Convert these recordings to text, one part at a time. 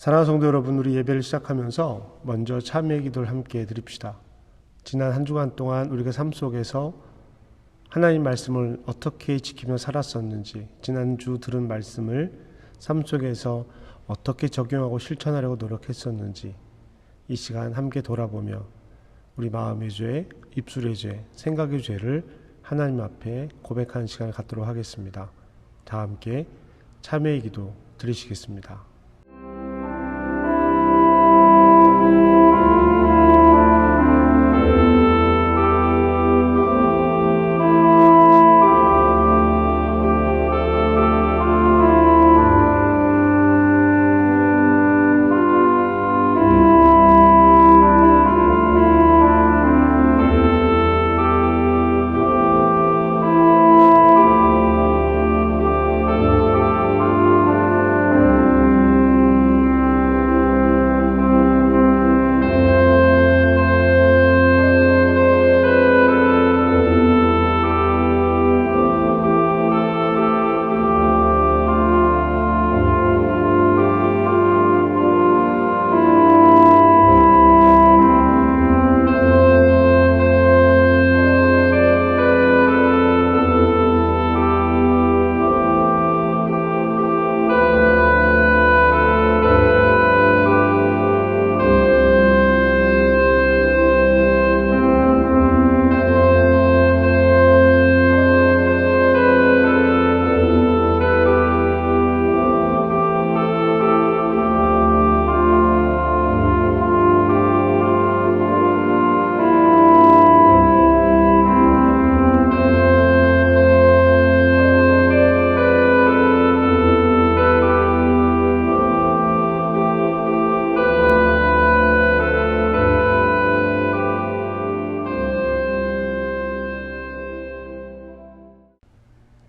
사랑하는 성도 여러분, 우리 예배를 시작하면서 먼저 참여의 기도를 함께 드립시다. 지난 한 주간 동안 우리가 삶 속에서 하나님 말씀을 어떻게 지키며 살았었는지, 지난주 들은 말씀을 삶 속에서 어떻게 적용하고 실천하려고 노력했었는지 이 시간 함께 돌아보며 우리 마음의 죄, 입술의 죄, 생각의 죄를 하나님 앞에 고백하는 시간을 갖도록 하겠습니다. 다 함께 참여의 기도 드리시겠습니다.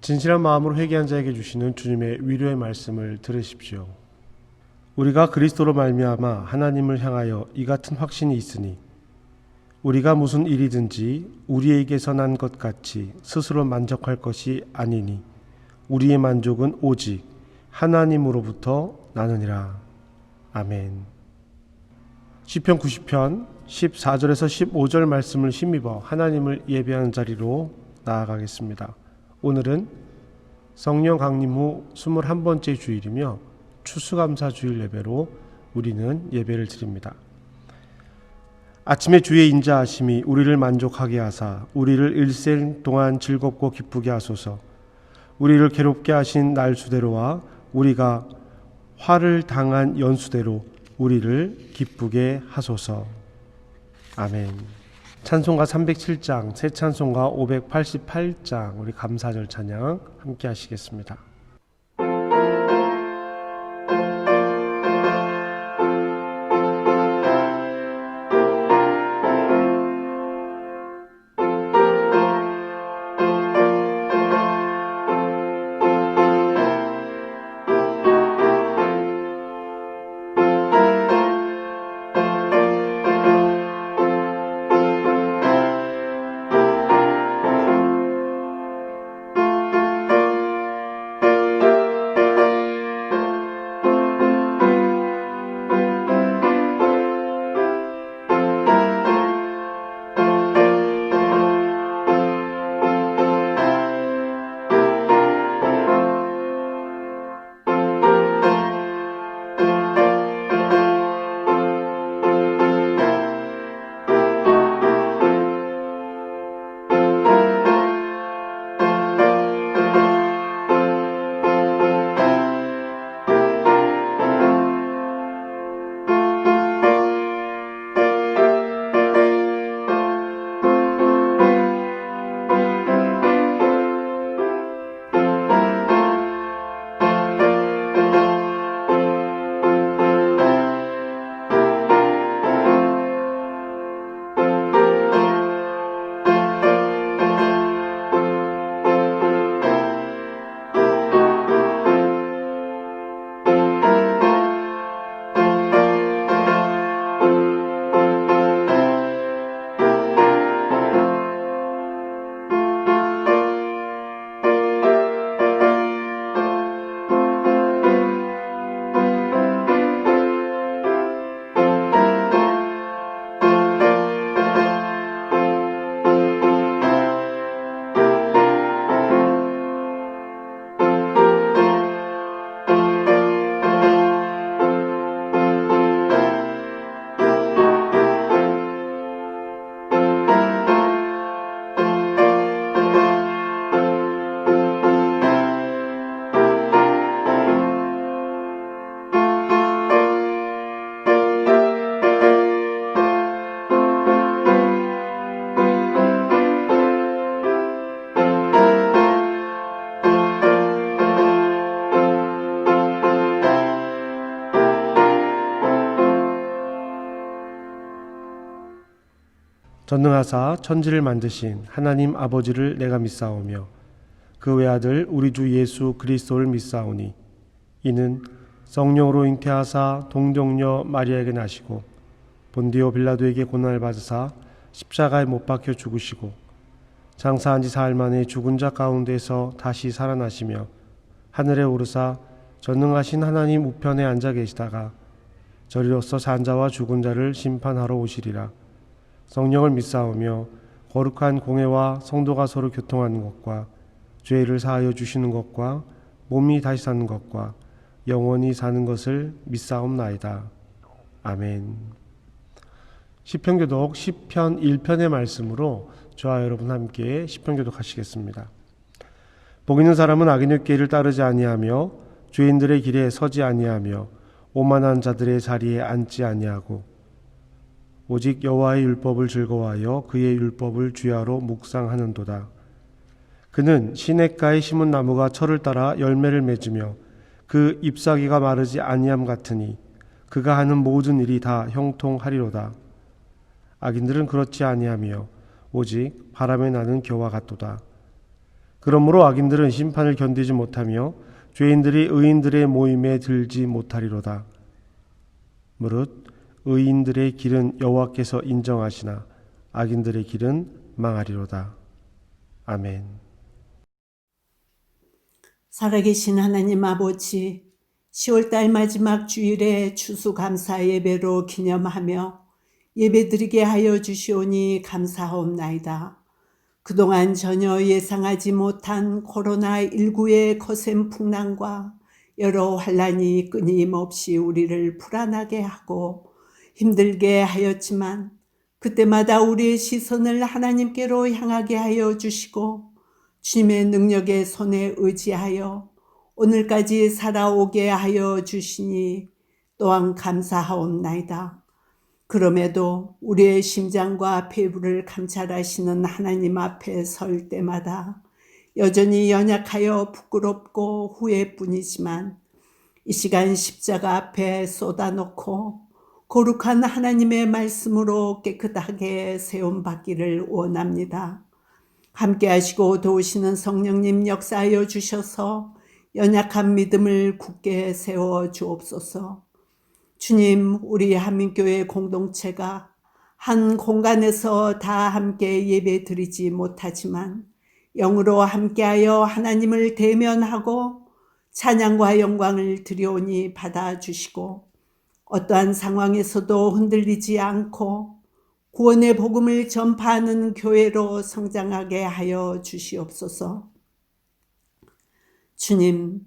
진실한 마음으로 회개한 자에게 주시는 주님의 위로의 말씀을 들으십시오. 우리가 그리스도로 말미암아 하나님을 향하여 이 같은 확신이 있으니 우리가 무슨 일이든지 우리에게서 난 것 같이 스스로 만족할 것이 아니니 우리의 만족은 오직 하나님으로부터 나느니라. 아멘. 시편 90편 14절에서 15절 말씀을 힘입어 하나님을 예배하는 자리로 나아가겠습니다. 오늘은 성령 강림 후 21번째 주일이며 추수감사 주일 예배로 우리는 예배를 드립니다. 아침에 주의 인자하심이 우리를 만족하게 하사 우리를 일생 동안 즐겁고 기쁘게 하소서. 우리를 괴롭게 하신 날수대로와 우리가 화를 당한 연수대로 우리를 기쁘게 하소서. 아멘. 찬송가 307장, 새 찬송가 588장, 우리 감사절 찬양 함께 하시겠습니다. 전능하사 천지를 만드신 하나님 아버지를 내가 믿사오며 그 외아들 우리 주 예수 그리스도를 믿사오니 이는 성령으로 잉태하사 동정녀 마리아에게 나시고 본디오 빌라도에게 고난을 받으사 십자가에 못 박혀 죽으시고 장사한 지 사흘 만에 죽은 자 가운데서 다시 살아나시며 하늘에 오르사 전능하신 하나님 우편에 앉아 계시다가 저리로서 산 자와 죽은 자를 심판하러 오시리라. 성령을 믿사오며 거룩한 공회와 성도가 서로 교통하는 것과 죄를 사하여 주시는 것과 몸이 다시 사는 것과 영원히 사는 것을 믿사옵나이다. 아멘. 시편교독 시편 1편의 말씀으로 저와 여러분 함께 시편 교독하시겠습니다. 복 있는 사람은 악인의 길을 따르지 아니하며 죄인들의 길에 서지 아니하며 오만한 자들의 자리에 앉지 아니하고 오직 여호와의 율법을 즐거워하여 그의 율법을 주야로 묵상하는도다. 그는 시냇가에 심은 나무가 철을 따라 열매를 맺으며 그 잎사귀가 마르지 아니함 같으니 그가 하는 모든 일이 다 형통하리로다. 악인들은 그렇지 아니하며 오직 바람에 나는 겨와 같도다. 그러므로 악인들은 심판을 견디지 못하며 죄인들이 의인들의 모임에 들지 못하리로다. 무릇 의인들의 길은 여호와께서 인정하시나 악인들의 길은 망하리로다. 아멘. 살아계신 하나님 아버지, 10월달 마지막 주일에 추수감사 예배로 기념하며 예배드리게 하여 주시오니 감사하옵나이다. 그동안 전혀 예상하지 못한 코로나19의 거센 풍랑과 여러 환란이 끊임없이 우리를 불안하게 하고 힘들게 하였지만 그때마다 우리의 시선을 하나님께로 향하게 하여 주시고 주님의 능력의 손에 의지하여 오늘까지 살아오게 하여 주시니 또한 감사하옵나이다. 그럼에도 우리의 심장과 폐부를 감찰하시는 하나님 앞에 설 때마다 여전히 연약하여 부끄럽고 후회뿐이지만 이 시간 십자가 앞에 쏟아놓고 거룩한 하나님의 말씀으로 깨끗하게 세움받기를 원합니다. 함께 하시고 도우시는 성령님 역사하여 주셔서 연약한 믿음을 굳게 세워 주옵소서. 주님, 우리 한민교회 공동체가 한 공간에서 다 함께 예배 드리지 못하지만 영으로 함께하여 하나님을 대면하고 찬양과 영광을 드려오니 받아주시고 어떠한 상황에서도 흔들리지 않고 구원의 복음을 전파하는 교회로 성장하게 하여 주시옵소서. 주님,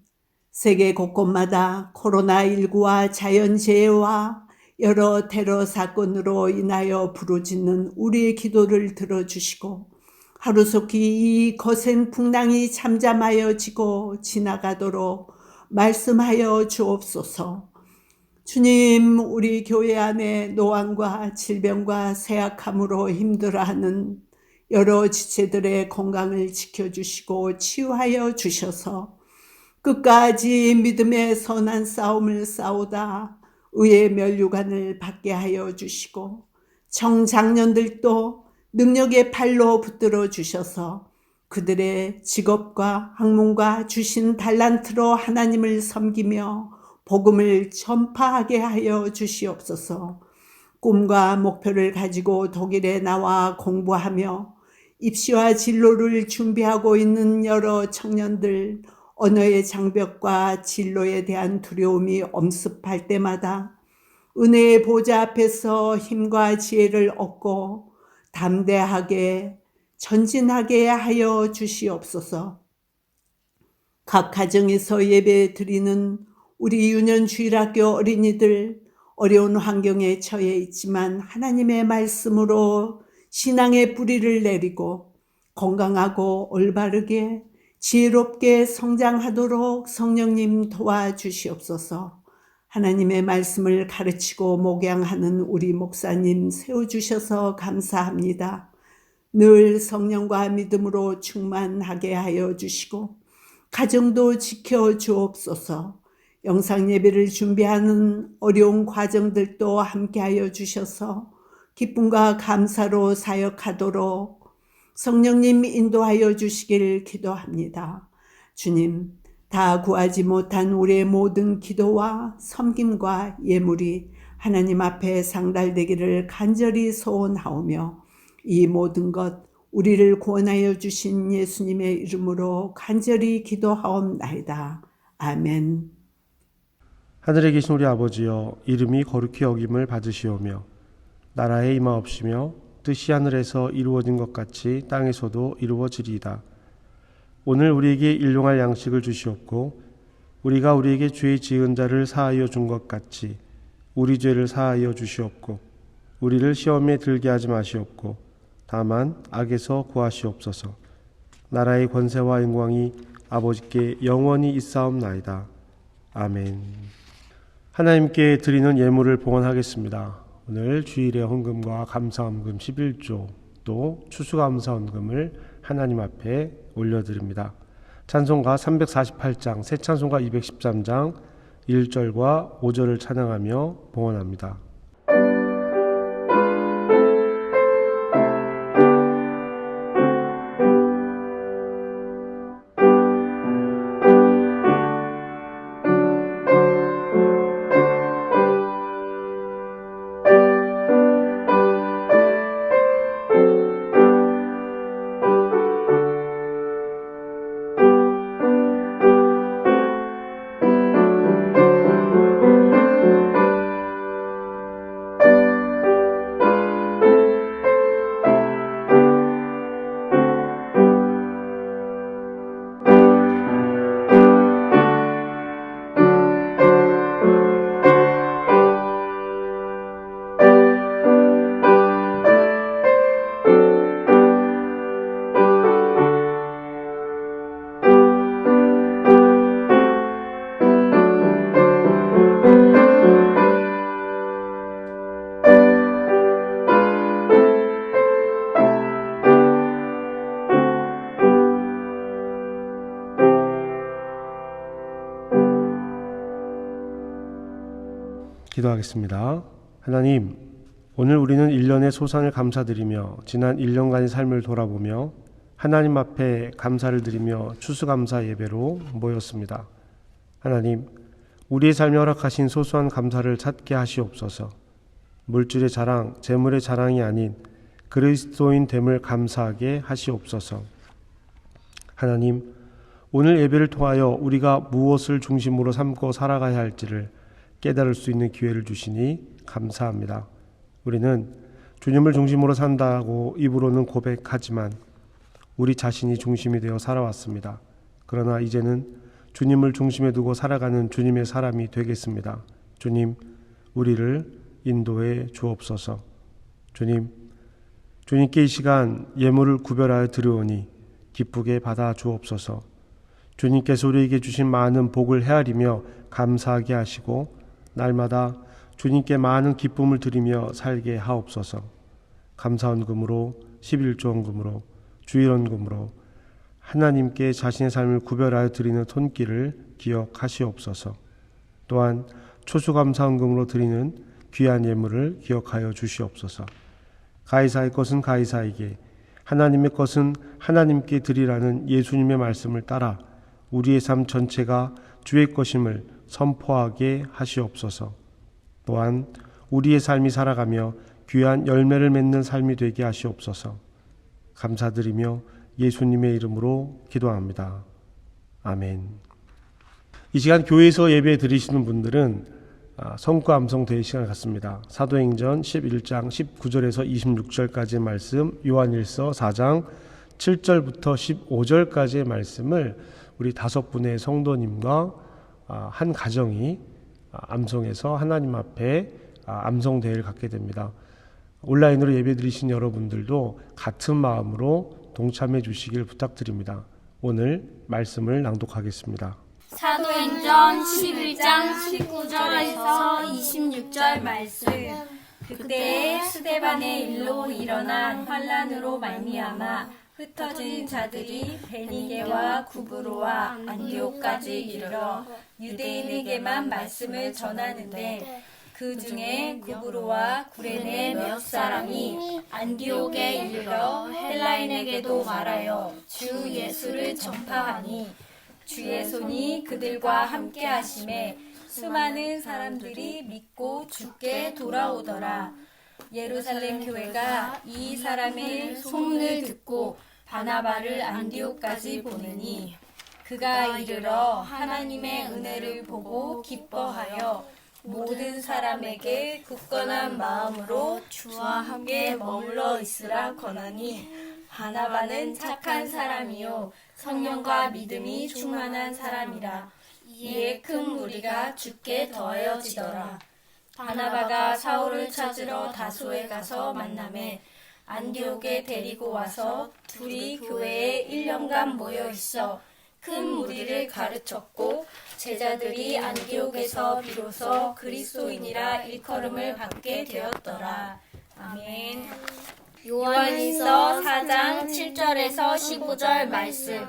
세계 곳곳마다 코로나19와 자연재해와 여러 테러 사건으로 인하여 부르짖는 우리의 기도를 들어주시고 하루속히 이 거센 풍랑이 잠잠하여지고 지나가도록 말씀하여 주옵소서. 주님, 우리 교회 안에 노안과 질병과 쇠약함으로 힘들어하는 여러 지체들의 건강을 지켜주시고 치유하여 주셔서 끝까지 믿음의 선한 싸움을 싸우다 의의 면류관을 받게 하여 주시고 청장년들도 능력의 팔로 붙들어 주셔서 그들의 직업과 학문과 주신 달란트로 하나님을 섬기며 복음을 전파하게 하여 주시옵소서. 꿈과 목표를 가지고 독일에 나와 공부하며 입시와 진로를 준비하고 있는 여러 청년들, 언어의 장벽과 진로에 대한 두려움이 엄습할 때마다 은혜의 보좌 앞에서 힘과 지혜를 얻고 담대하게 전진하게 하여 주시옵소서. 각 가정에서 예배 드리는 우리 유년주일학교 어린이들 어려운 환경에 처해 있지만 하나님의 말씀으로 신앙의 뿌리를 내리고 건강하고 올바르게 지혜롭게 성장하도록 성령님 도와주시옵소서. 하나님의 말씀을 가르치고 목양하는 우리 목사님 세워주셔서 감사합니다. 늘 성령과 믿음으로 충만하게 하여 주시고 가정도 지켜주옵소서. 영상 예배를 준비하는 어려운 과정들도 함께 하여 주셔서 기쁨과 감사로 사역하도록 성령님 인도하여 주시길 기도합니다. 주님, 다 구하지 못한 우리의 모든 기도와 섬김과 예물이 하나님 앞에 상달되기를 간절히 소원하오며 이 모든 것 우리를 구원하여 주신 예수님의 이름으로 간절히 기도하옵나이다. 아멘. 하늘에 계신 우리 아버지여, 이름이 거룩히 여김을 받으시오며 나라에 임하옵시며 뜻이 하늘에서 이루어진 것 같이 땅에서도 이루어지리이다. 오늘 우리에게 일용할 양식을 주시옵고 우리가 우리에게 죄 지은 자를 사하여 준 것 같이 우리 죄를 사하여 주시옵고 우리를 시험에 들게 하지 마시옵고 다만 악에서 구하시옵소서. 나라의 권세와 영광이 아버지께 영원히 있사옵나이다. 아멘. 하나님께 드리는 예물을 봉헌하겠습니다. 오늘 주일의 헌금과 감사헌금 11조 또 추수감사헌금을 하나님 앞에 올려드립니다. 찬송가 348장, 새 찬송가 213장 1절과 5절을 찬양하며 봉헌합니다. 기도하겠습니다. 하나님, 오늘 우리는 1년의 소산을 감사드리며 지난 1년간의 삶을 돌아보며 하나님 앞에 감사를 드리며 추수감사 예배로 모였습니다. 하나님, 우리의 삶에 허락하신 소소한 감사를 찾게 하시옵소서. 물질의 자랑, 재물의 자랑이 아닌 그리스도인 됨을 감사하게 하시옵소서. 하나님, 오늘 예배를 통하여 우리가 무엇을 중심으로 삼고 살아가야 할지를 깨달을 수 있는 기회를 주시니 감사합니다. 우리는 주님을 중심으로 산다고 입으로는 고백하지만 우리 자신이 중심이 되어 살아왔습니다. 그러나 이제는 주님을 중심에 두고 살아가는 주님의 사람이 되겠습니다. 주님, 우리를 인도해 주옵소서. 주님께 이 시간 예물을 구별하여 드리오니 기쁘게 받아 주옵소서. 주님께서 우리에게 주신 많은 복을 헤아리며 감사하게 하시고 날마다 주님께 많은 기쁨을 드리며 살게 하옵소서. 감사헌금으로 11조 헌금으로 주일헌금으로 하나님께 자신의 삶을 구별하여 드리는 손길을 기억하시옵소서. 또한 초수감사헌금으로 드리는 귀한 예물을 기억하여 주시옵소서. 가이사의 것은 가이사에게, 하나님의 것은 하나님께 드리라는 예수님의 말씀을 따라 우리의 삶 전체가 주의 것임을 선포하게 하시옵소서. 또한 우리의 삶이 살아가며 귀한 열매를 맺는 삶이 되게 하시옵소서. 감사드리며 예수님의 이름으로 기도합니다. 아멘. 이 시간 교회에서 예배 드리시는 분들은 성과 암송 대회 시간을 갖습니다. 사도행전 11장 19절에서 26절까지의 말씀, 요한일서 4장 7절부터 15절까지의 말씀을 우리 5분의 성도님과 한 가정이 암송해서 하나님 앞에 암송 대회를 갖게 됩니다. 온라인으로 예배 드리신 여러분들도 같은 마음으로 동참해 주시길 부탁드립니다. 오늘 말씀을 낭독하겠습니다. 사도행전 11장 19절에서 26절 말씀. 그때에 스데반의 일로 일어난 환란으로 말미암아 흩어진 자들이 베니게와 구브로와 안디옥까지 이르러 유대인에게만 말씀을 전하는데 그 중에 구브로와 구레네 몇 사람이 안디옥에 이르러 헬라인에게도 말하여 주 예수를 전파하니 주의 손이 그들과 함께 하심에 수많은 사람들이 믿고 주께 돌아오더라. 예루살렘 교회가 이 사람의 소문을 듣고 바나바를 안디옥까지 보내니 그가 이르러 하나님의 은혜를 보고 기뻐하여 모든 사람에게 굳건한 마음으로 주와 함께 머물러 있으라 권하니 바나바는 착한 사람이요 성령과 믿음이 충만한 사람이라. 이에 큰 무리가 주께 더하여지더라. 바나바가 사울을 찾으러 다소에 가서 만나매 안디옥에 데리고 와서 둘이 교회에 1년간 모여 있어 큰 무리를 가르쳤고 제자들이 안디옥에서 비로소 그리스도인이라 일컬음을 받게 되었더라. 아멘. 요한일서 4장 7절에서 15절 말씀.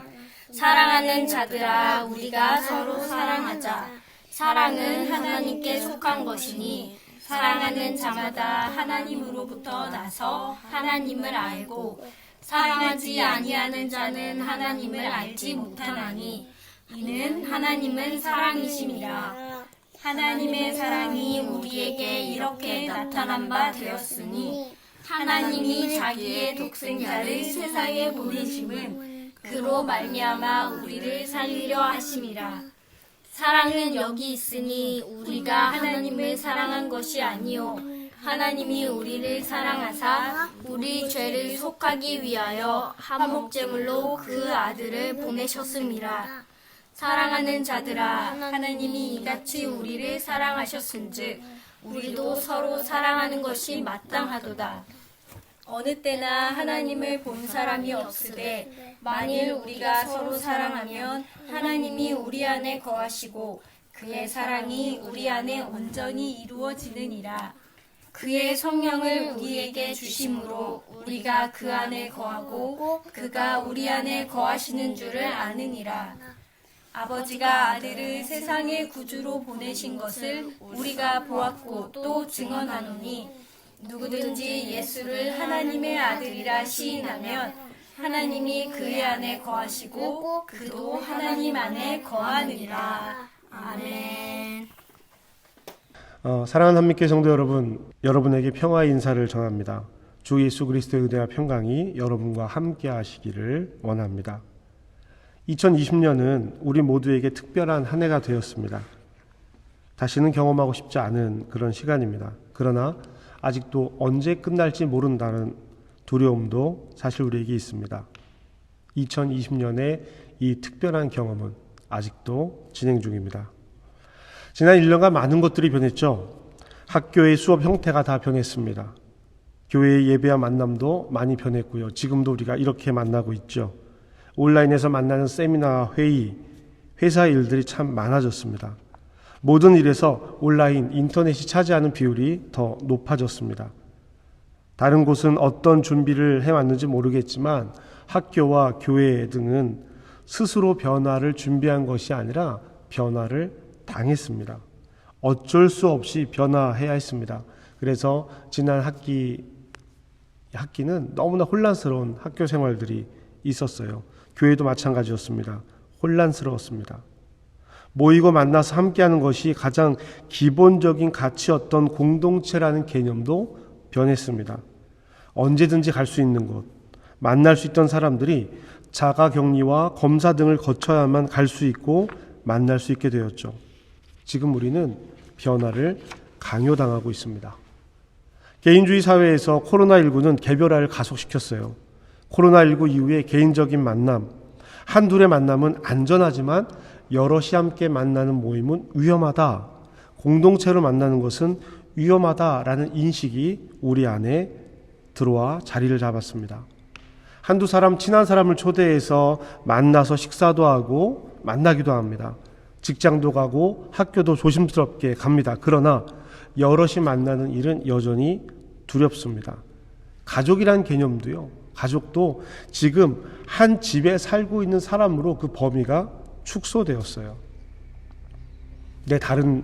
사랑하는 자들아, 우리가 서로 사랑하자. 사랑은 하나님께 속한 것이니 사랑하는 자마다 하나님으로부터 나서 하나님을 알고 사랑하지 아니하는 자는 하나님을 알지 못하나니 이는 하나님은 사랑이심이라. 하나님의 사랑이 우리에게 이렇게 나타난 바 되었으니 하나님이 자기의 독생자를 세상에 보내심은 그로 말미암아 우리를 살리려 하심이라. 사랑은 여기 있으니 우리가 하나님을 사랑한 것이 아니요 하나님이 우리를 사랑하사 우리 죄를 속하기 위하여 화목제물로 그 아들을 보내셨음이라. 사랑하는 자들아, 하나님이 이같이 우리를 사랑하셨은즉 우리도 서로 사랑하는 것이 마땅하도다. 어느 때나 하나님을 본 사람이 없으되 만일 우리가 서로 사랑하면 하나님이 우리 안에 거하시고 그의 사랑이 우리 안에 온전히 이루어지느니라. 그의 성령을 우리에게 주심으로 우리가 그 안에 거하고 그가 우리 안에 거하시는 줄을 아느니라. 아버지가 아들을 세상의 구주로 보내신 것을 우리가 보았고 또 증언하노니 누구든지 예수를 하나님의 아들이라 시인하면 하나님이 그의 안에 거하시고 그도 하나님 안에 거하느니라. 아멘. 사랑하는 한민교회 성도 여러분, 여러분에게 평화의 인사를 전합니다. 주 예수 그리스도의 은혜와 평강이 여러분과 함께 하시기를 원합니다. 2020년은 우리 모두에게 특별한 한 해가 되었습니다. 다시는 경험하고 싶지 않은 그런 시간입니다. 그러나 아직도 언제 끝날지 모른다는 두려움도 사실 우리에게 있습니다. 2020년의 이 특별한 경험은 아직도 진행 중입니다. 지난 1년간 많은 것들이 변했죠. 학교의 수업 형태가 다 변했습니다. 교회의 예배와 만남도 많이 변했고요. 지금도 우리가 이렇게 만나고 있죠. 온라인에서 만나는 세미나, 회의, 회사 일들이 참 많아졌습니다. 모든 일에서 온라인, 인터넷이 차지하는 비율이 더 높아졌습니다. 다른 곳은 어떤 준비를 해왔는지 모르겠지만 학교와 교회 등은 스스로 변화를 준비한 것이 아니라 변화를 당했습니다. 어쩔 수 없이 변화해야 했습니다. 그래서 지난 학기는 너무나 혼란스러운 학교 생활들이 있었어요. 교회도 마찬가지였습니다. 혼란스러웠습니다. 모이고 만나서 함께하는 것이 가장 기본적인 가치였던 공동체라는 개념도 변했습니다. 언제든지 갈 수 있는 곳, 만날 수 있던 사람들이 자가격리와 검사 등을 거쳐야만 갈 수 있고 만날 수 있게 되었죠. 지금 우리는 변화를 강요당하고 있습니다. 개인주의 사회에서 코로나19는 개별화를 가속시켰어요. 코로나19 이후에 개인적인 만남, 한둘의 만남은 안전하지만 여럿이 함께 만나는 모임은 위험하다. 공동체로 만나는 것은 위험하다라는 인식이 우리 안에 들어와 자리를 잡았습니다. 한두 사람, 친한 사람을 초대해서 만나서 식사도 하고 만나기도 합니다. 직장도 가고 학교도 조심스럽게 갑니다. 그러나 여럿이 만나는 일은 여전히 두렵습니다. 가족이란 개념도요. 가족도 지금 한 집에 살고 있는 사람으로 그 범위가 축소되었어요. 내 다른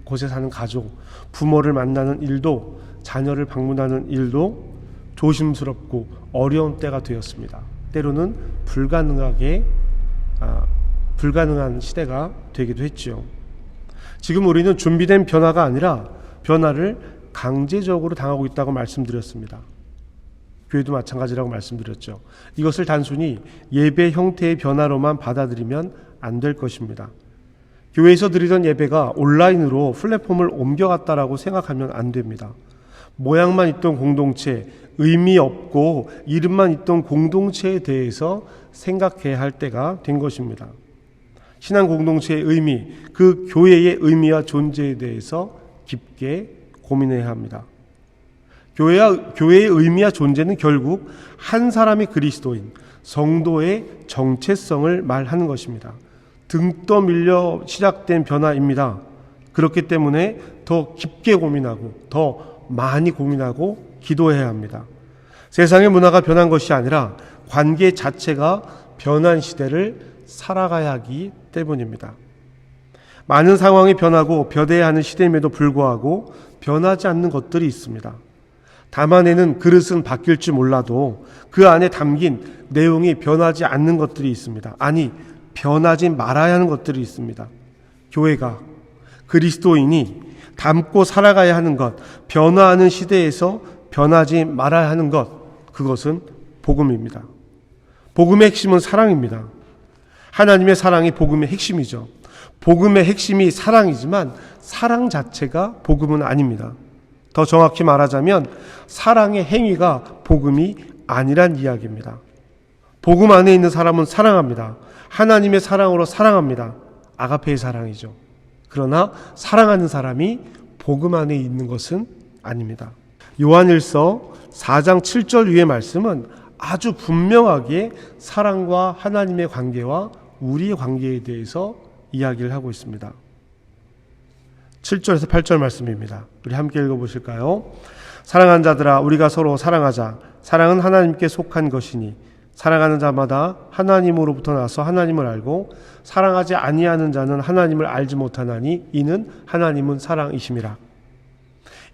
곳에 사는 가족, 부모를 만나는 일도, 자녀를 방문하는 일도 조심스럽고 어려운 때가 되었습니다. 때로는 불가능한 시대가 되기도 했지요. 지금 우리는 준비된 변화가 아니라 변화를 강제적으로 당하고 있다고 말씀드렸습니다. 교회도 마찬가지라고 말씀드렸죠. 이것을 단순히 예배 형태의 변화로만 받아들이면 안 될 것입니다. 교회에서 드리던 예배가 온라인으로 플랫폼을 옮겨갔다라고 생각하면 안 됩니다. 모양만 있던 공동체, 의미 없고 이름만 있던 공동체에 대해서 생각해야 할 때가 된 것입니다. 신앙 공동체의 의미, 그 교회의 의미와 존재에 대해서 깊게 고민해야 합니다. 교회의 의미와 존재는 결국 한 사람의 그리스도인, 성도의 정체성을 말하는 것입니다. 등 떠밀려 시작된 변화입니다. 그렇기 때문에 더 깊게 고민하고 더 많이 고민하고 기도해야 합니다. 세상의 문화가 변한 것이 아니라 관계 자체가 변한 시대를 살아가야 하기 때문입니다. 많은 상황이 변하고 변해야 하는 시대임에도 불구하고 변하지 않는 것들이 있습니다. 담아내는 그릇은 바뀔지 몰라도 그 안에 담긴 내용이 변하지 않는 것들이 있습니다. 아니, 변하지 말아야 하는 것들이 있습니다. 교회가, 그리스도인이 담고 살아가야 하는 것, 변화하는 시대에서 변하지 말아야 하는 것, 그것은 복음입니다. 복음의 핵심은 사랑입니다. 하나님의 사랑이 복음의 핵심이죠. 복음의 핵심이 사랑이지만 사랑 자체가 복음은 아닙니다. 더 정확히 말하자면 사랑의 행위가 복음이 아니란 이야기입니다. 복음 안에 있는 사람은 사랑합니다. 하나님의 사랑으로 사랑합니다. 아가페의 사랑이죠. 그러나 사랑하는 사람이 복음 안에 있는 것은 아닙니다. 요한일서 4장 7절 위의 말씀은 아주 분명하게 사랑과 하나님의 관계와 우리의 관계에 대해서 이야기를 하고 있습니다. 7절에서 8절 말씀입니다. 우리 함께 읽어보실까요? 사랑하는 자들아, 우리가 서로 사랑하자. 사랑은 하나님께 속한 것이니 사랑하는 자마다 하나님으로부터 나서 하나님을 알고 사랑하지 아니하는 자는 하나님을 알지 못하나니 이는 하나님은 사랑이심이라.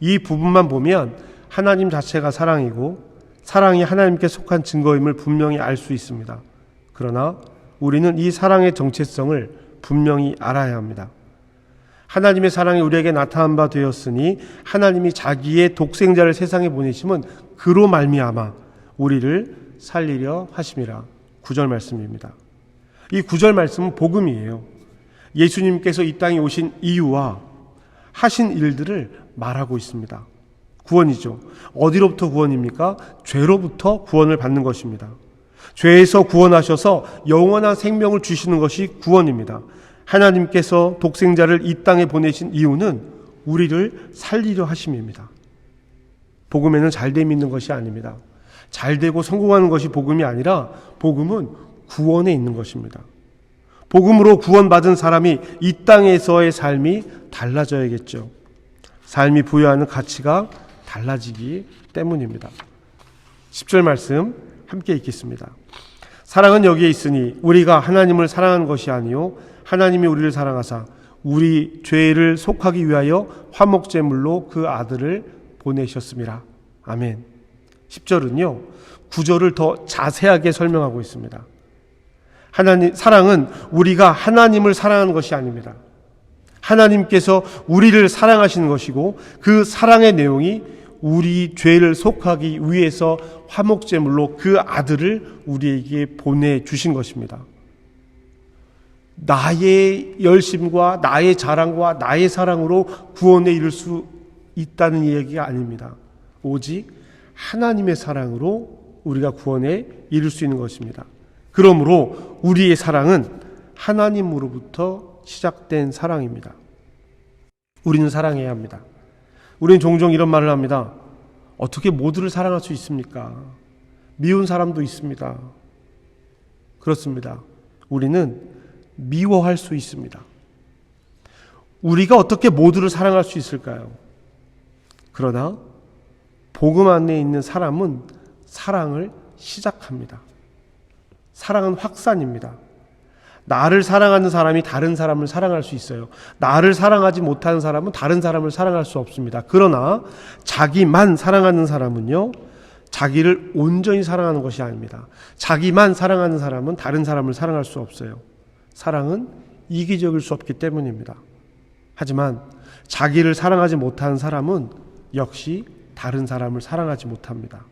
이 부분만 보면 하나님 자체가 사랑이고 사랑이 하나님께 속한 증거임을 분명히 알 수 있습니다. 그러나 우리는 이 사랑의 정체성을 분명히 알아야 합니다. 하나님의 사랑이 우리에게 나타난 바 되었으니 하나님이 자기의 독생자를 세상에 보내심은 그로 말미암아 우리를 살리려 하심이라. 9절 말씀입니다. 이 9절 말씀은 복음이에요. 예수님께서 이 땅에 오신 이유와 하신 일들을 말하고 있습니다. 구원이죠. 어디로부터 구원입니까? 죄로부터 구원을 받는 것입니다. 죄에서 구원하셔서 영원한 생명을 주시는 것이 구원입니다. 하나님께서 독생자를 이 땅에 보내신 이유는 우리를 살리려 하심입니다. 복음에는 잘됨이 있는 것이 아닙니다. 잘되고 성공하는 것이 복음이 아니라 복음은 구원에 있는 것입니다. 복음으로 구원받은 사람이 이 땅에서의 삶이 달라져야겠죠. 삶이 부여하는 가치가 달라지기 때문입니다. 10절 말씀 함께 읽겠습니다. 사랑은 여기에 있으니 우리가 하나님을 사랑하는 것이 아니요 하나님이 우리를 사랑하사 우리 죄를 속하기 위하여 화목제물로 그 아들을 보내셨습니다. 아멘. 10절은요 9절을 더 자세하게 설명하고 있습니다. 사랑은 우리가 하나님을 사랑하는 것이 아닙니다. 하나님께서 우리를 사랑하시는 것이고 그 사랑의 내용이 우리 죄를 속하기 위해서 화목제물로 그 아들을 우리에게 보내주신 것입니다. 나의 열심과 나의 자랑과 나의 사랑으로 구원에 이를 수 있다는 얘기가 아닙니다. 오직 하나님의 사랑으로 우리가 구원에 이를 수 있는 것입니다. 그러므로 우리의 사랑은 하나님으로부터 시작된 사랑입니다. 우리는 사랑해야 합니다. 우리는 종종 이런 말을 합니다. 어떻게 모두를 사랑할 수 있습니까? 미운 사람도 있습니다. 그렇습니다. 우리는 미워할 수 있습니다. 우리가 어떻게 모두를 사랑할 수 있을까요? 그러나 복음 안에 있는 사람은 사랑을 시작합니다. 사랑은 확산입니다. 나를 사랑하는 사람이 다른 사람을 사랑할 수 있어요. 나를 사랑하지 못하는 사람은 다른 사람을 사랑할 수 없습니다. 그러나 자기만 사랑하는 사람은요, 자기를 온전히 사랑하는 것이 아닙니다. 자기만 사랑하는 사람은 다른 사람을 사랑할 수 없어요. 사랑은 이기적일 수 없기 때문입니다. 하지만 자기를 사랑하지 못하는 사람은 역시 다른 사람을 사랑하지 못합니다.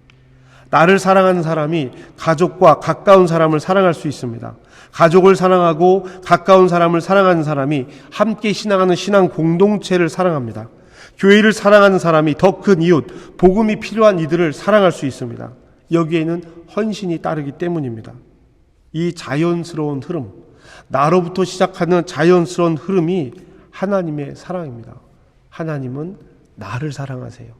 나를 사랑하는 사람이 가족과 가까운 사람을 사랑할 수 있습니다. 가족을 사랑하고 가까운 사람을 사랑하는 사람이 함께 신앙하는 신앙 공동체를 사랑합니다. 교회를 사랑하는 사람이 더 큰 이웃, 복음이 필요한 이들을 사랑할 수 있습니다. 여기에는 헌신이 따르기 때문입니다. 이 자연스러운 흐름, 나로부터 시작하는 자연스러운 흐름이 하나님의 사랑입니다. 하나님은 나를 사랑하세요.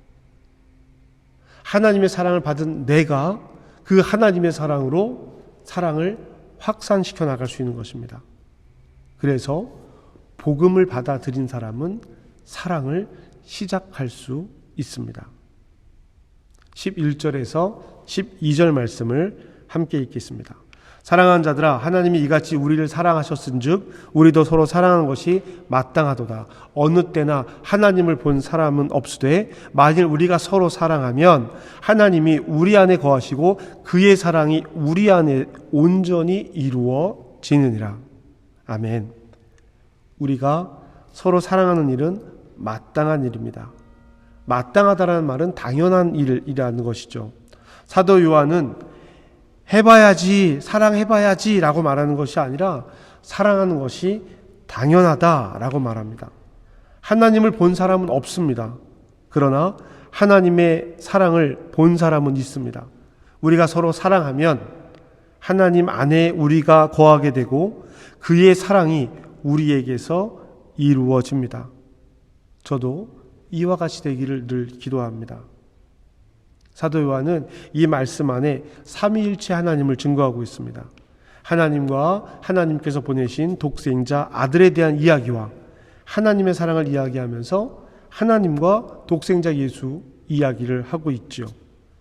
하나님의 사랑을 받은 내가 그 하나님의 사랑으로 사랑을 확산시켜 나갈 수 있는 것입니다. 그래서 복음을 받아들인 사람은 사랑을 시작할 수 있습니다. 11절에서 12절 말씀을 함께 읽겠습니다. 사랑하는 자들아, 하나님이 이같이 우리를 사랑하셨은즉 우리도 서로 사랑하는 것이 마땅하도다. 어느 때나 하나님을 본 사람은 없으되 만일 우리가 서로 사랑하면 하나님이 우리 안에 거하시고 그의 사랑이 우리 안에 온전히 이루어지느니라. 아멘. 우리가 서로 사랑하는 일은 마땅한 일입니다. 마땅하다라는 말은 당연한 일이라는 것이죠. 사도 요한은 해봐야지, 사랑해봐야지 라고 말하는 것이 아니라 사랑하는 것이 당연하다라고 말합니다. 하나님을 본 사람은 없습니다. 그러나 하나님의 사랑을 본 사람은 있습니다. 우리가 서로 사랑하면 하나님 안에 우리가 거하게 되고 그의 사랑이 우리에게서 이루어집니다. 저도 이와 같이 되기를 늘 기도합니다. 사도 요한은 이 말씀 안에 삼위일체 하나님을 증거하고 있습니다. 하나님과 하나님께서 보내신 독생자 아들에 대한 이야기와 하나님의 사랑을 이야기하면서 하나님과 독생자 예수 이야기를 하고 있죠.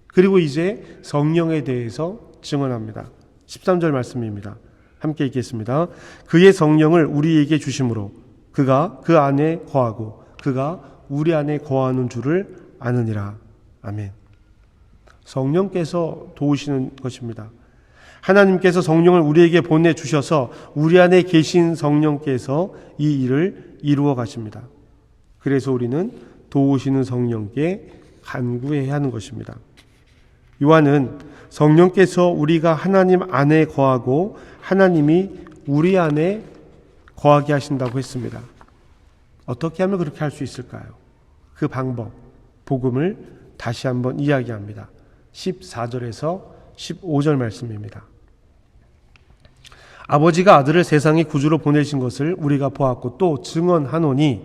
그리고 이제 성령에 대해서 증언합니다. 13절 말씀입니다. 함께 읽겠습니다. 그의 성령을 우리에게 주심으로 그가 그 안에 거하고 그가 우리 안에 거하는 줄을 아느니라. 아멘. 성령께서 도우시는 것입니다. 하나님께서 성령을 우리에게 보내주셔서 우리 안에 계신 성령께서 이 일을 이루어 가십니다. 그래서 우리는 도우시는 성령께 간구해야 하는 것입니다. 요한은 성령께서 우리가 하나님 안에 거하고 하나님이 우리 안에 거하게 하신다고 했습니다. 어떻게 하면 그렇게 할 수 있을까요? 그 방법, 복음을 다시 한번 이야기합니다. 14절에서 15절 말씀입니다. 아버지가 아들을 세상의 구주로 보내신 것을 우리가 보았고 또 증언하노니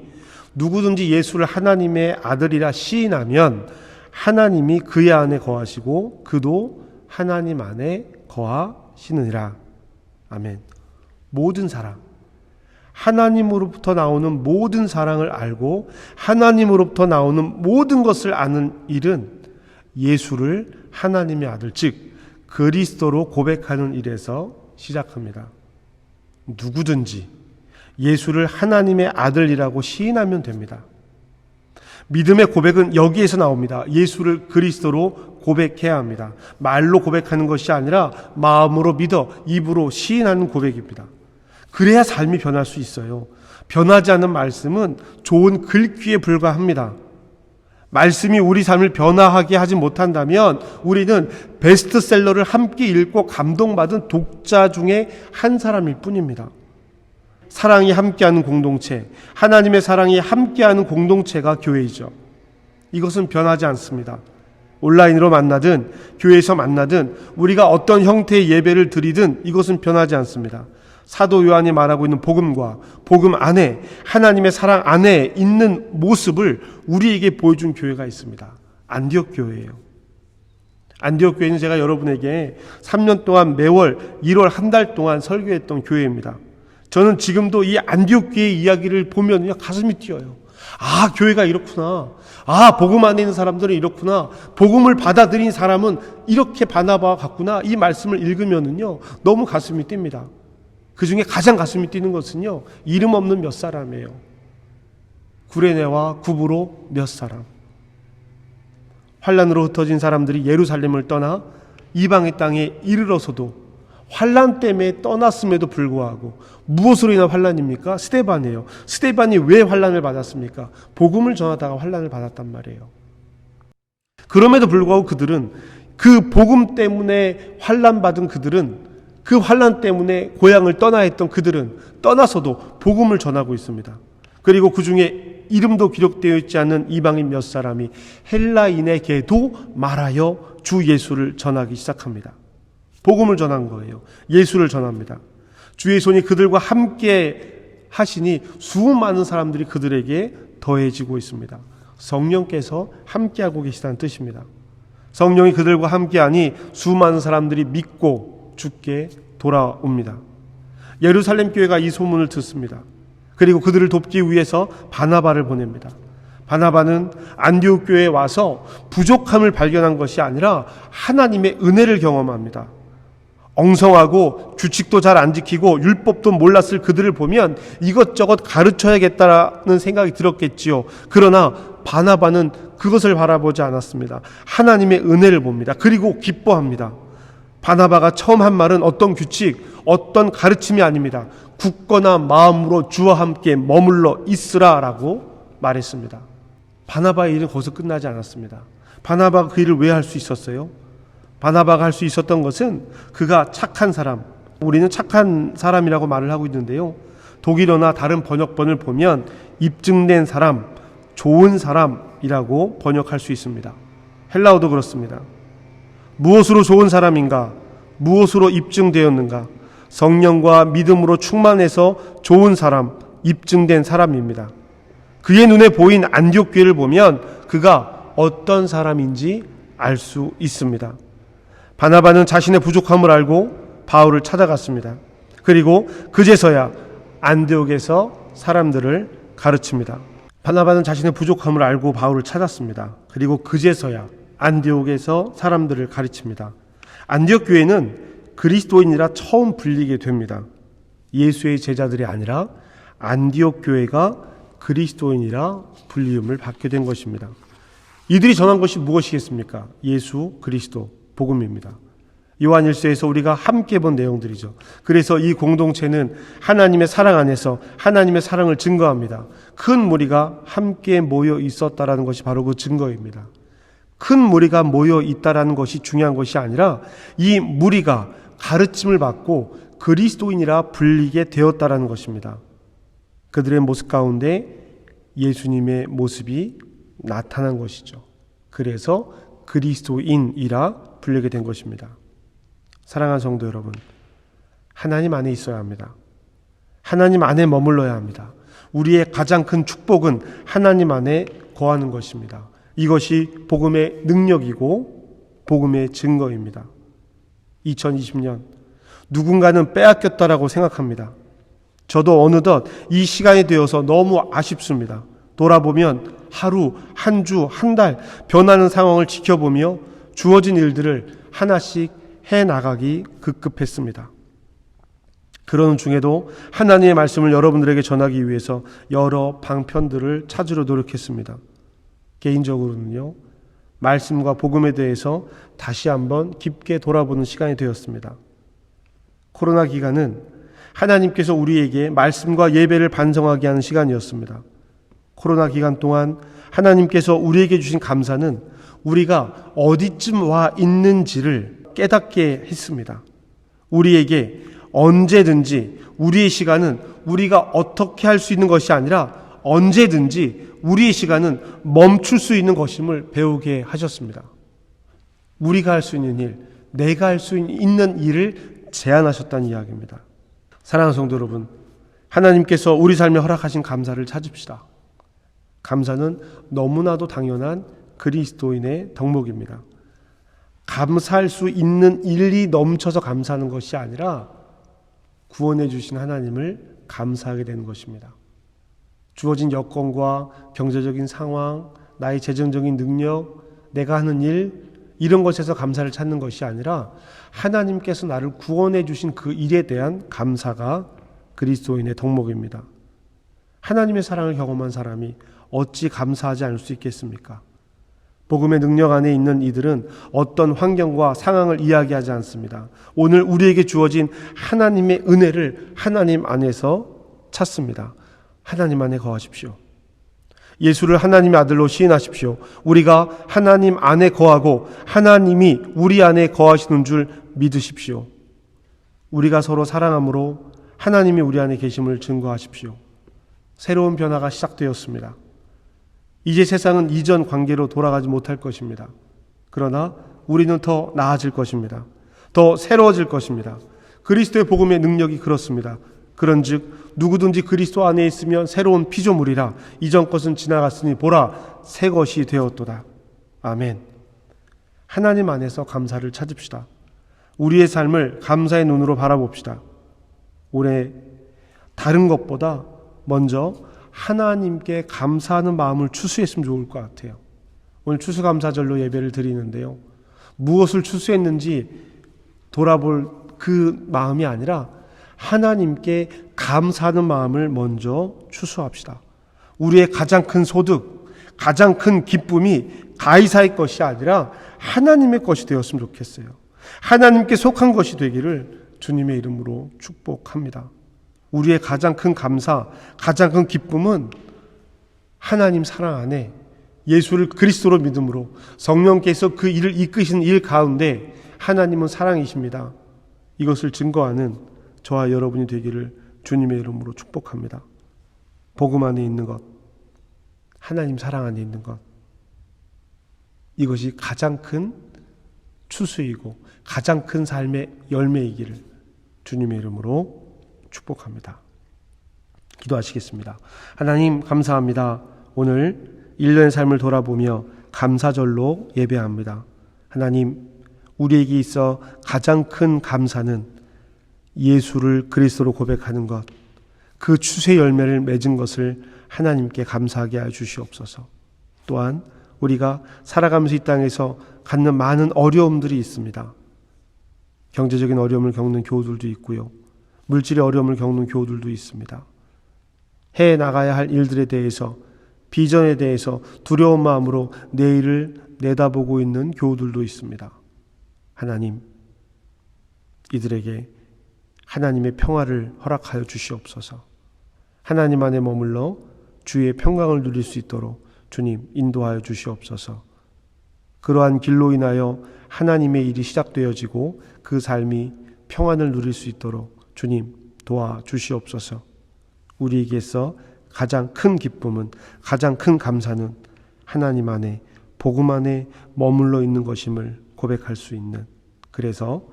누구든지 예수를 하나님의 아들이라 시인하면 하나님이 그의 안에 거하시고 그도 하나님 안에 거하시느니라. 아멘. 모든 사랑, 하나님으로부터 나오는 모든 사랑을 알고 하나님으로부터 나오는 모든 것을 아는 일은 예수를 하나님의 아들, 즉 그리스도로 고백하는 일에서 시작합니다. 누구든지 예수를 하나님의 아들이라고 시인하면 됩니다. 믿음의 고백은 여기에서 나옵니다. 예수를 그리스도로 고백해야 합니다. 말로 고백하는 것이 아니라 마음으로 믿어 입으로 시인하는 고백입니다. 그래야 삶이 변할 수 있어요. 변하지 않는 말씀은 좋은 글귀에 불과합니다. 말씀이 우리 삶을 변화하게 하지 못한다면 우리는 베스트셀러를 함께 읽고 감동받은 독자 중에 한 사람일 뿐입니다. 사랑이 함께하는 공동체, 하나님의 사랑이 함께하는 공동체가 교회이죠. 이것은 변하지 않습니다. 온라인으로 만나든 교회에서 만나든 우리가 어떤 형태의 예배를 드리든 이것은 변하지 않습니다. 사도 요한이 말하고 있는 복음과 복음 안에 하나님의 사랑 안에 있는 모습을 우리에게 보여준 교회가 있습니다. 안디옥 교회예요. 안디옥 교회는 제가 여러분에게 3년 동안 매월 1월 한 달 동안 설교했던 교회입니다. 저는 지금도 이 안디옥 교회의 이야기를 보면 가슴이 뛰어요. 아, 교회가 이렇구나. 아, 복음 안에 있는 사람들은 이렇구나. 복음을 받아들인 사람은 이렇게 바나바와 같구나. 이 말씀을 읽으면은요 너무 가슴이 뜁니다. 그 중에 가장 가슴이 뛰는 것은요, 이름 없는 몇 사람이에요. 구레네와 구브로 몇 사람. 환란으로 흩어진 사람들이 예루살렘을 떠나 이방의 땅에 이르러서도 환란 때문에 떠났음에도 불구하고 무엇으로 인한 환란입니까? 스데반이에요. 스데반이 왜 환란을 받았습니까? 복음을 전하다가 환란을 받았단 말이에요. 그럼에도 불구하고 그들은 그 복음 때문에 환란 받은 그들은, 그 환란 때문에 고향을 떠나 했던 그들은 떠나서도 복음을 전하고 있습니다. 그리고 그 중에 이름도 기록되어 있지 않은 이방인 몇 사람이 헬라인에게도 말하여 주 예수를 전하기 시작합니다. 복음을 전한 거예요. 예수를 전합니다. 주의 손이 그들과 함께 하시니 수많은 사람들이 그들에게 더해지고 있습니다. 성령께서 함께하고 계시다는 뜻입니다. 성령이 그들과 함께하니 수많은 사람들이 믿고 주께 돌아옵니다. 예루살렘 교회가 이 소문을 듣습니다. 그리고 그들을 돕기 위해서 바나바를 보냅니다. 바나바는 안디옥 교회에 와서 부족함을 발견한 것이 아니라 하나님의 은혜를 경험합니다. 엉성하고 규칙도 잘 안 지키고 율법도 몰랐을 그들을 보면 이것저것 가르쳐야겠다는 생각이 들었겠지요. 그러나 바나바는 그것을 바라보지 않았습니다. 하나님의 은혜를 봅니다. 그리고 기뻐합니다. 바나바가 처음 한 말은 어떤 규칙, 어떤 가르침이 아닙니다. 굳건한 마음으로 주와 함께 머물러 있으라라고 말했습니다. 바나바의 일은 거기서 끝나지 않았습니다. 바나바가 그 일을 왜 할 수 있었어요? 바나바가 할 수 있었던 것은 그가 착한 사람, 우리는 착한 사람이라고 말을 하고 있는데요, 독일어나 다른 번역본을 보면 입증된 사람, 좋은 사람이라고 번역할 수 있습니다. 헬라어도 그렇습니다. 무엇으로 좋은 사람인가? 무엇으로 입증되었는가? 성령과 믿음으로 충만해서 좋은 사람, 입증된 사람입니다. 그의 눈에 보인 안디옥 교회를 보면 그가 어떤 사람인지 알 수 있습니다. 바나바는 자신의 부족함을 알고 바울을 찾아갔습니다. 그리고 그제서야 안디옥에서 사람들을 가르칩니다. 바나바는 자신의 부족함을 알고 바울을 찾았습니다. 그리고 그제서야 안디옥에서 사람들을 가르칩니다. 안디옥 교회는 그리스도인이라 처음 불리게 됩니다. 예수의 제자들이 아니라 안디옥 교회가 그리스도인이라 불리움을 받게 된 것입니다. 이들이 전한 것이 무엇이겠습니까? 예수 그리스도 복음입니다. 요한 1서에서 우리가 함께 본 내용들이죠. 그래서 이 공동체는 하나님의 사랑 안에서 하나님의 사랑을 증거합니다. 큰 무리가 함께 모여 있었다라는 것이 바로 그 증거입니다. 큰 무리가 모여 있다라는 것이 중요한 것이 아니라 이 무리가 가르침을 받고 그리스도인이라 불리게 되었다라는 것입니다. 그들의 모습 가운데 예수님의 모습이 나타난 것이죠. 그래서 그리스도인이라 불리게 된 것입니다. 사랑하는 성도 여러분, 하나님 안에 있어야 합니다. 하나님 안에 머물러야 합니다. 우리의 가장 큰 축복은 하나님 안에 거하는 것입니다. 이것이 복음의 능력이고 복음의 증거입니다. 2020년 누군가는 빼앗겼다라고 생각합니다. 저도 어느덧 이 시간이 되어서 너무 아쉽습니다. 돌아보면 하루, 한 주, 한 달 변하는 상황을 지켜보며 주어진 일들을 하나씩 해나가기 급급했습니다. 그러는 중에도 하나님의 말씀을 여러분들에게 전하기 위해서 여러 방편들을 찾으려 노력했습니다. 개인적으로는요, 말씀과 복음에 대해서 다시 한번 깊게 돌아보는 시간이 되었습니다. 코로나 기간은 하나님께서 우리에게 말씀과 예배를 반성하게 하는 시간이었습니다. 코로나 기간 동안 하나님께서 우리에게 주신 감사는 우리가 어디쯤 와 있는지를 깨닫게 했습니다. 우리에게 언제든지 우리의 시간은 우리가 어떻게 할 수 있는 것이 아니라 언제든지 우리의 시간은 멈출 수 있는 것임을 배우게 하셨습니다. 우리가 할 수 있는 일, 내가 할 수 있는 일을 제안하셨다는 이야기입니다. 사랑하는 성도 여러분, 하나님께서 우리 삶에 허락하신 감사를 찾읍시다. 감사는 너무나도 당연한 그리스도인의 덕목입니다. 감사할 수 있는 일이 넘쳐서 감사하는 것이 아니라 구원해 주신 하나님을 감사하게 되는 것입니다. 주어진 여건과 경제적인 상황, 나의 재정적인 능력, 내가 하는 일, 이런 것에서 감사를 찾는 것이 아니라 하나님께서 나를 구원해 주신 그 일에 대한 감사가 그리스도인의 덕목입니다. 하나님의 사랑을 경험한 사람이 어찌 감사하지 않을 수 있겠습니까? 복음의 능력 안에 있는 이들은 어떤 환경과 상황을 이야기하지 않습니다. 오늘 우리에게 주어진 하나님의 은혜를 하나님 안에서 찾습니다. 하나님 안에 거하십시오. 예수를 하나님의 아들로 시인하십시오. 우리가 하나님 안에 거하고 하나님이 우리 안에 거하시는 줄 믿으십시오. 우리가 서로 사랑함으로 하나님이 우리 안에 계심을 증거하십시오. 새로운 변화가 시작되었습니다. 이제 세상은 이전 관계로 돌아가지 못할 것입니다. 그러나 우리는 더 나아질 것입니다. 더 새로워질 것입니다. 그리스도의 복음의 능력이 그렇습니다. 그런즉 누구든지 그리스도 안에 있으면 새로운 피조물이라 이전 것은 지나갔으니 보라 새 것이 되었도다. 아멘. 하나님 안에서 감사를 찾읍시다. 우리의 삶을 감사의 눈으로 바라봅시다. 올해 다른 것보다 먼저 하나님께 감사하는 마음을 추수했으면 좋을 것 같아요. 오늘 추수감사절로 예배를 드리는데요. 무엇을 추수했는지 돌아볼 그 마음이 아니라 하나님께 감사하는 마음을 먼저 추수합시다. 우리의 가장 큰 소득, 가장 큰 기쁨이 가이사의 것이 아니라 하나님의 것이 되었으면 좋겠어요. 하나님께 속한 것이 되기를 주님의 이름으로 축복합니다. 우리의 가장 큰 감사, 가장 큰 기쁨은 하나님 사랑 안에 예수를 그리스도로 믿음으로 성령께서 그 일을 이끄시는 일 가운데 하나님은 사랑이십니다. 이것을 증거하는 저와 여러분이 되기를 주님의 이름으로 축복합니다. 복음 안에 있는 것, 하나님 사랑 안에 있는 것, 이것이 가장 큰 추수이고 가장 큰 삶의 열매이기를 주님의 이름으로 축복합니다. 기도하시겠습니다. 하나님 감사합니다. 오늘 1년의 삶을 돌아보며 감사절로 예배합니다. 하나님, 우리에게 있어 가장 큰 감사는 예수를 그리스도로 고백하는 것, 그 추수의 열매를 맺은 것을 하나님께 감사하게 하여 주시옵소서. 또한 우리가 살아가면서 이 땅에서 갖는 많은 어려움들이 있습니다. 경제적인 어려움을 겪는 교우들도 있고요. 물질의 어려움을 겪는 교우들도 있습니다. 해 나가야 할 일들에 대해서, 비전에 대해서 두려운 마음으로 내일을 내다보고 있는 교우들도 있습니다. 하나님, 이들에게 하나님의 평화를 허락하여 주시옵소서. 하나님 안에 머물러 주의 평강을 누릴 수 있도록 주님 인도하여 주시옵소서. 그러한 길로 인하여 하나님의 일이 시작되어지고 그 삶이 평안을 누릴 수 있도록 주님 도와주시옵소서. 우리에게서 가장 큰 기쁨은, 가장 큰 감사는 하나님 안에, 복음 안에 머물러 있는 것임을 고백할 수 있는, 그래서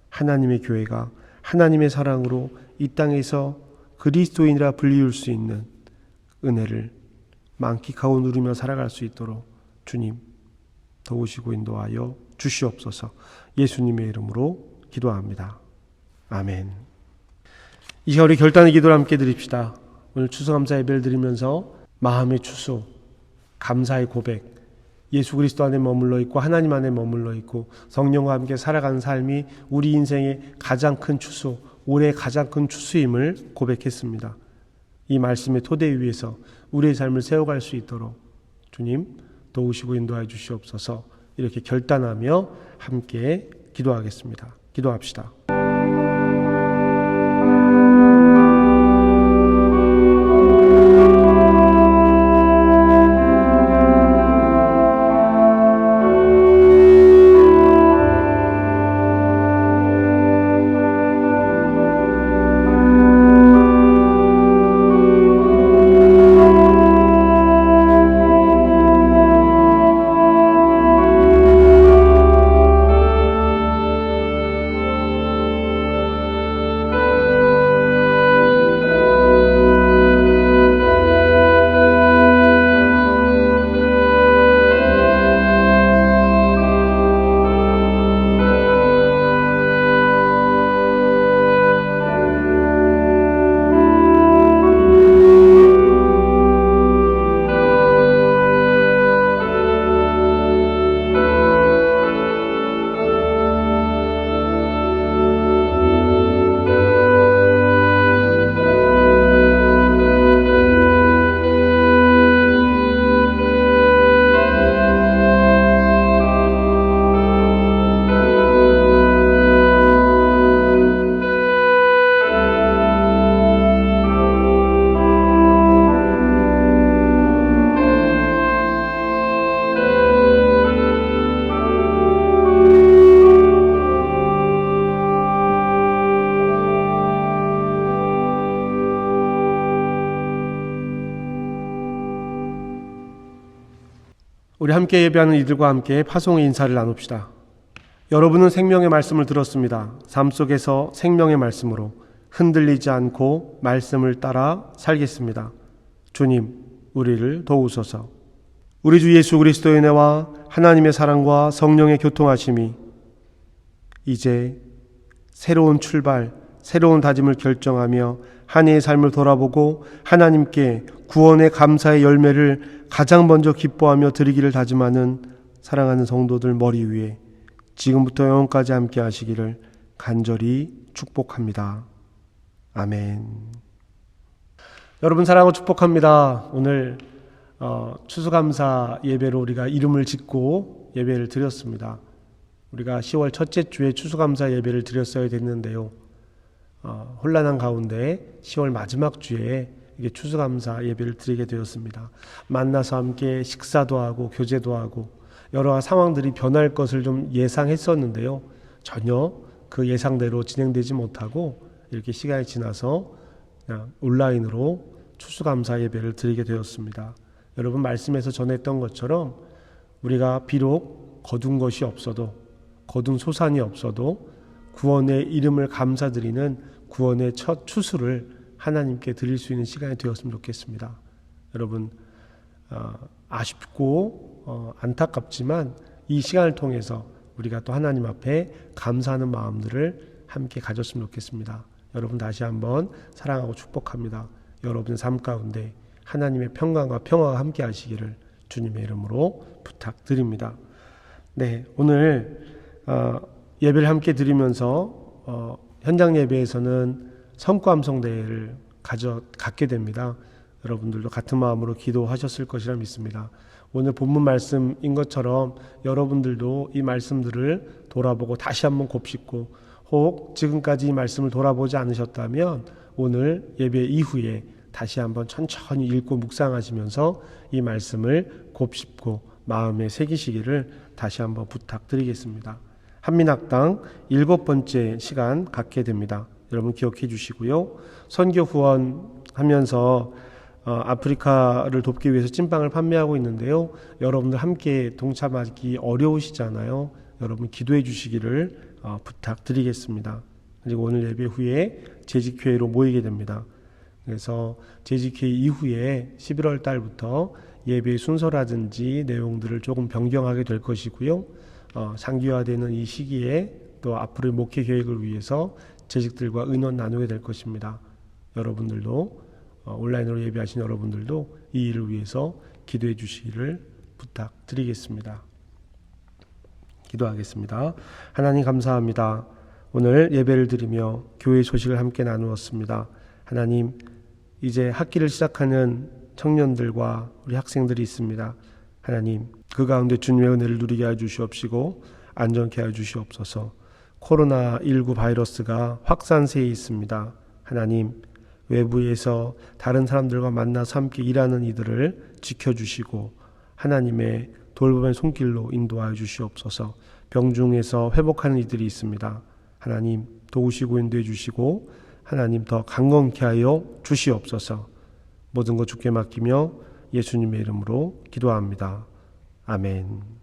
하나님의 교회가 하나님의 사랑으로 이 땅에서 그리스도인이라 불리울 수 있는 은혜를 만끽하고 누리며 살아갈 수 있도록 주님 도우시고 인도하여 주시옵소서. 예수님의 이름으로 기도합니다. 아멘. 이 시간 우리 결단의 기도를 함께 드립시다. 오늘 추수감사 예배를 드리면서 마음의 추수, 감사의 고백, 예수 그리스도 안에 머물러 있고 하나님 안에 머물러 있고 성령과 함께 살아가는 삶이 우리 인생의 가장 큰 추수, 올해의 가장 큰 추수임을 고백했습니다. 이 말씀의 토대 위에서 우리의 삶을 세워갈 수 있도록 주님 도우시고 인도하여 주시옵소서. 이렇게 결단하며 함께 기도하겠습니다. 기도합시다. 우리 함께 예배하는 이들과 함께 파송의 인사를 나눕시다. 여러분은 생명의 말씀을 들었습니다. 삶 속에서 생명의 말씀으로 흔들리지 않고 말씀을 따라 살겠습니다. 주님, 우리를 도우소서. 우리 주 예수 그리스도의 은혜와 하나님의 사랑과 성령의 교통하심이 이제 새로운 출발, 새로운 다짐을 결정하며 한 해의 삶을 돌아보고 하나님께 구원의 감사의 열매를 가장 먼저 기뻐하며 드리기를 다짐하는 사랑하는 성도들 머리 위에 지금부터 영원까지 함께 하시기를 간절히 축복합니다. 아멘. 여러분 사랑하고 축복합니다. 오늘 추수감사 예배로 우리가 이름을 짓고 예배를 드렸습니다. 우리가 10월 첫째 주에 추수감사 예배를 드렸어야 됐는데요. 혼란한 가운데 10월 마지막 주에 이게 추수감사 예배를 드리게 되었습니다. 만나서 함께 식사도 하고 교제도 하고 여러 상황들이 변할 것을 좀 예상했었는데요. 전혀 그 예상대로 진행되지 못하고 이렇게 시간이 지나서 그냥 온라인으로 추수감사 예배를 드리게 되었습니다. 여러분 말씀에서 전했던 것처럼 우리가 비록 거둔 것이 없어도 거둔 소산이 없어도 구원의 이름을 감사드리는 구원의 첫 추수를 하나님께 드릴 수 있는 시간이 되었으면 좋겠습니다. 여러분 아쉽고 안타깝지만 이 시간을 통해서 우리가 또 하나님 앞에 감사하는 마음들을 함께 가졌으면 좋겠습니다. 여러분 다시 한번 사랑하고 축복합니다. 여러분의 삶 가운데 하나님의 평강과 평화가 함께 하시기를 주님의 이름으로 부탁드립니다. 네, 오늘 예배를 함께 드리면서 현장 예배에서는 성구함성대회를 갖게 됩니다. 여러분들도 같은 마음으로 기도하셨을 것이라 믿습니다. 오늘 본문 말씀인 것처럼 여러분들도 이 말씀들을 돌아보고 다시 한번 곱씹고 혹 지금까지 이 말씀을 돌아보지 않으셨다면 오늘 예배 이후에 다시 한번 천천히 읽고 묵상하시면서 이 말씀을 곱씹고 마음에 새기시기를 다시 한번 부탁드리겠습니다. 한민학당 7번째 시간 갖게 됩니다. 여러분 기억해 주시고요. 선교 후원하면서 아프리카를 돕기 위해서 찐빵을 판매하고 있는데요. 여러분들 함께 동참하기 어려우시잖아요. 여러분 기도해 주시기를 부탁드리겠습니다. 그리고 오늘 예배 후에 재직회의로 모이게 됩니다. 그래서 재직회의 이후에 11월 달부터 예배의 순서라든지 내용들을 조금 변경하게 될 것이고요. 장기화되는 이 시기에 또 앞으로의 목회 계획을 위해서 재직들과 의논 나누게 될 것입니다. 여러분들도 온라인으로 예배하신 여러분들도 이 일을 위해서 기도해 주시기를 부탁드리겠습니다. 기도하겠습니다. 하나님 감사합니다. 오늘 예배를 드리며 교회 소식을 함께 나누었습니다. 하나님, 이제 학기를 시작하는 청년들과 우리 학생들이 있습니다. 하나님, 그 가운데 주님의 은혜를 누리게 해 주시옵시고 안전케 해 주시옵소서. 코로나19 바이러스가 확산세에 있습니다. 하나님, 외부에서 다른 사람들과 만나서 함께 일하는 이들을 지켜주시고 하나님의 돌봄의 손길로 인도하여 주시옵소서. 병중에서 회복하는 이들이 있습니다. 하나님 도우시고 인도해 주시고 하나님 더 강건케 하여 주시옵소서. 모든 것 주께 맡기며 예수님의 이름으로 기도합니다. 아멘.